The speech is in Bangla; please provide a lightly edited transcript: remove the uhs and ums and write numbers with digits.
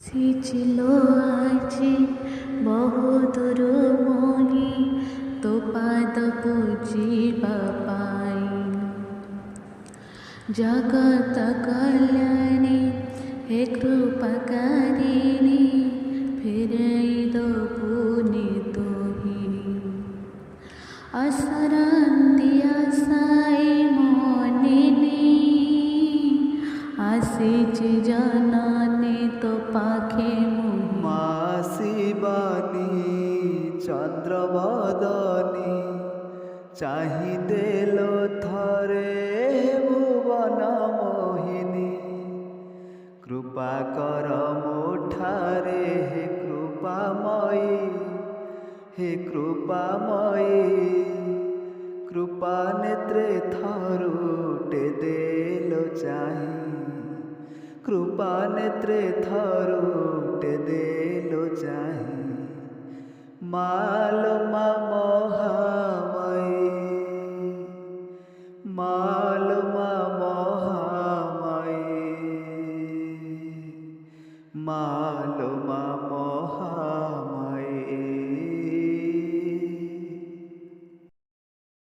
ছিল আজি বহুদূর মোহি তো পাদ পুজিবা পাই জগত কল্যাণী হে কৃপাকারিণী ফিরাই দো পুনি তোহি অসরন্তি আশাই মনিনী আসিছি জননী তো পাখে মা শিবানী চন্দ্রবদনী চাহিতে লো থরে ভুবন মোহিনী কৃপা কর মোঠারে হে কৃপাময়ী হে কৃপাময়ী কৃপা নেত্রে থরুটে দেলো চাহি কৃপা নেত্রে থরুটে দেলো চাহি মাল